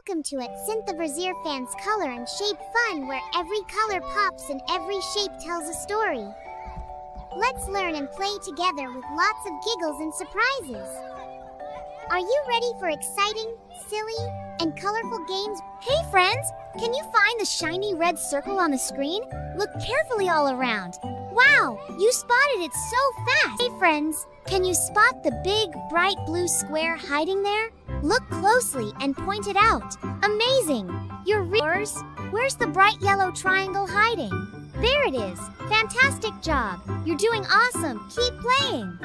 Welcome to SynthiVerse Irfan's Color and Shape Fun, where every color pops and every shape tells a story. Let's learn and play together with lots of giggles and surprises. Are you ready for exciting, silly, and colorful games? Hey friends, can you find the shiny red circle on the screen? Look carefully all around. Wow, you spotted it so fast! Hey friends, can you spot the big, bright blue square hiding there? Look closely and point it out. Amazing! Where's the bright yellow triangle hiding? There it is! Fantastic job! You're doing awesome! Keep playing!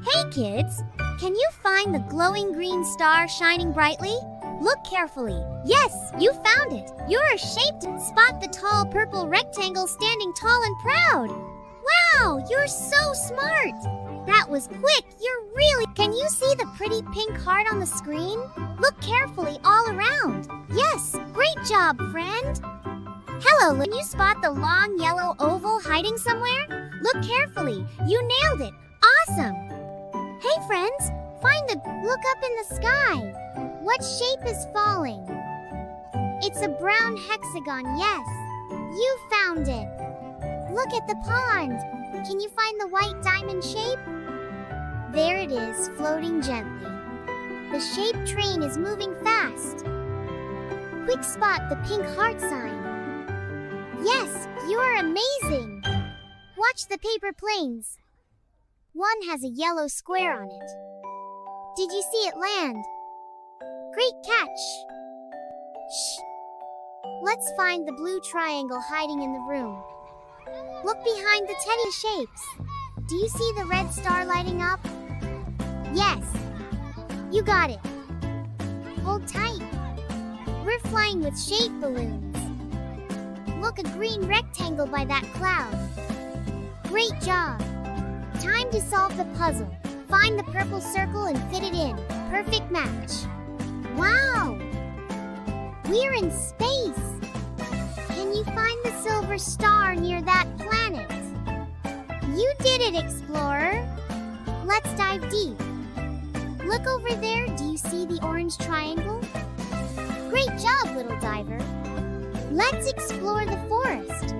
Hey kids! Can you find the glowing green star shining brightly? Look carefully. Yes, you found it! You're a shaped. Spot the tall purple rectangle standing tall and proud! Wow, you're so smart! That was quick! You're really... Can you see the pretty pink heart on the screen? Look carefully all around. Yes, great job, friend! Hello, can you spot the long yellow oval hiding somewhere? Look carefully. You nailed it. Awesome! Hey, friends, look up in the sky. What shape is falling? It's a brown hexagon, yes. You found it. Look at the pond. Can you find the white diamond shape? There it is, floating gently. The shaped train is moving fast. Quick spot the pink heart sign. Yes, you're amazing. Watch the paper planes. One has a yellow square on it. Did you see it land? Great catch. Shh. Let's find the blue triangle hiding in the room. Look behind the teddy shapes. Do you see the red star lighting up? Yes. You got it. Hold tight. We're flying with shape balloons. Look, a green rectangle by that cloud. Great job. Time to solve the puzzle. Find the purple circle and fit it in. Perfect match. Wow! We're in space. Can you find the silver star near that planet? You did it, explorer. Let's dive deep. Look over there. Do you see the orange triangle? Great job, little diver. Let's explore the forest.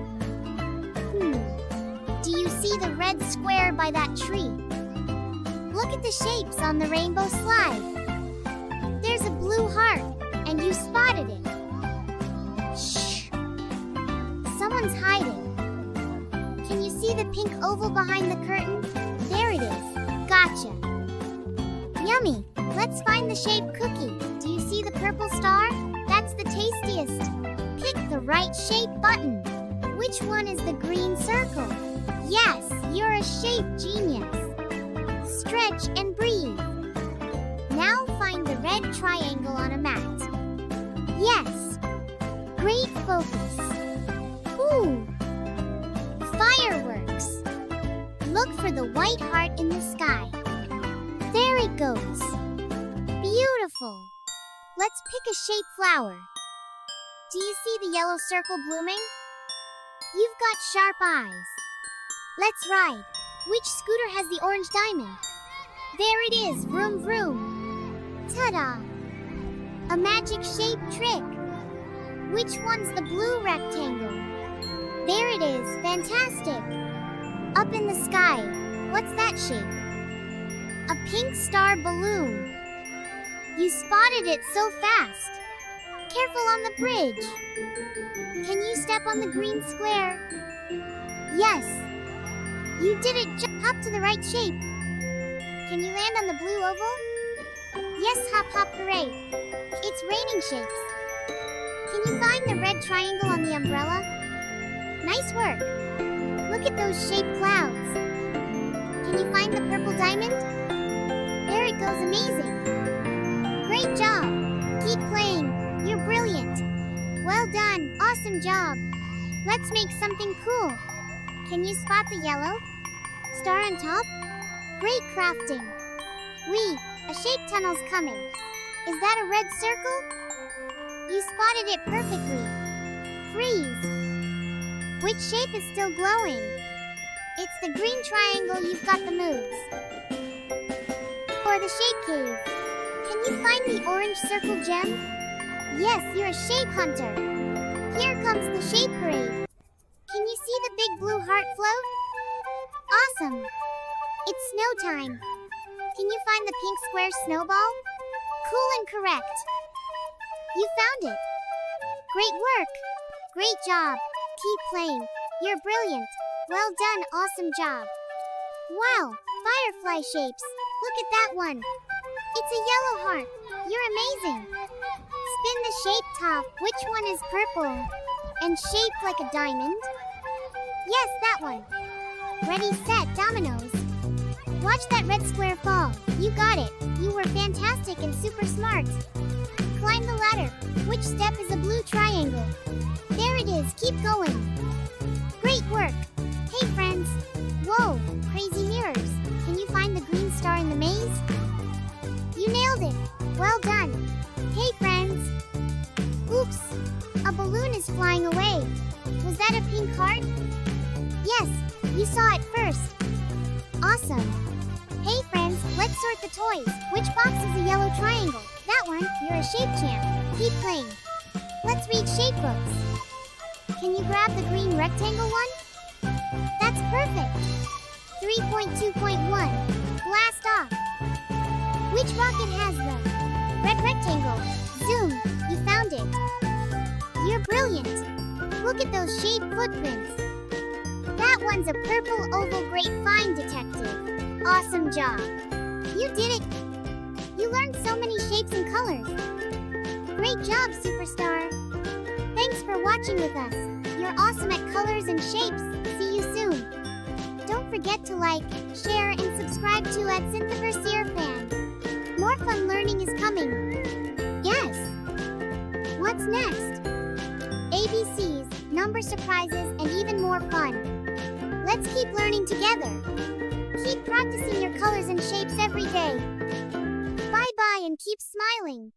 Do you see the red square by that tree? Look at the shapes on the rainbow slide. There's a blue heart, and you spotted it. Shh! Someone's hiding. Can you see the pink oval behind the curtain? There it is. Gotcha. Yummy! Let's find the shape cookie. Do you see the purple star? That's the tastiest. Pick the right shape button. Which one is the green circle? Yes, you're a shape genius. Stretch and breathe. Now find the red triangle on a mat. Yes. Great focus. Ooh. Fireworks. Look for the white heart in the sky. There it goes. Beautiful. Let's pick a shape flower. Do you see the yellow circle blooming? You've got sharp eyes. Let's ride. Which scooter has the orange diamond? There it is, vroom vroom. Ta-da! A magic shape trick. Which one's the blue rectangle? There it is, fantastic. Up in the sky, what's that shape? A pink star balloon. You spotted it so fast. Careful on the bridge. Can you step on the green square? Yes. You did it. Hop to the right shape. Can you land on the blue oval? Yes, hop, hop, hooray. It's raining shapes. Can you find the red triangle on the umbrella? Nice work. Look at those shaped clouds. Can you find the purple diamond? There it goes, amazing. Great job. Keep playing. You're brilliant. Well done. Awesome job. Let's make something cool. Can you spot the yellow star on top? Great crafting. A shape tunnel's coming. Is that a red circle? You spotted it perfectly. Freeze. Which shape is still glowing? It's the green triangle. You've got the moves. Or the shape cave. Can you find the orange circle gem? Yes, you're a shape hunter. Here comes the shape parade. Can you see the big blue heart float? Awesome. It's snow time. Can you find the pink square snowball? Cool and correct. You found it. Great work. Great job. Keep playing. You're brilliant. Well done, awesome job. Wow, firefly shapes. Look at that one. It's a yellow heart. You're amazing. Spin the shape top. Which one is purple? And shaped like a diamond? Yes, that one. Ready, set, dominoes. Watch that red square fall. You got it. You were fantastic and super smart. Climb the ladder. Which step is a blue triangle? There it is. Keep going. Great work. Hey, friends. Whoa, crazy mirrors. Can you find the green star in the maze? You nailed it. Well done. Hey, friends. Oops. A balloon is flying away. Was that a pink heart? Yes, you saw it first. Awesome. Hey friends, let's sort the toys. Which box is a yellow triangle? That one. You're a shape champ. Keep playing. Let's read shape books. Can you grab the green rectangle one? That's perfect. 3.2.1. Blast off. Which rocket has the red rectangle? Zoom. You found it. You're brilliant. Look at those shape footprints. That one's a purple oval great find, detective. Awesome job. You did it. You learned so many shapes and colors. Great job, superstar. Thanks for watching with us. You're awesome at colors and shapes. See you soon. Don't forget to like, share, and subscribe to @SynthiVerse Irfan. More fun learning is coming. Yes. What's next? ABCs, number surprises, and even more fun. Let's keep learning together. Keep practicing your colors and shapes every day. Bye-bye and keep smiling.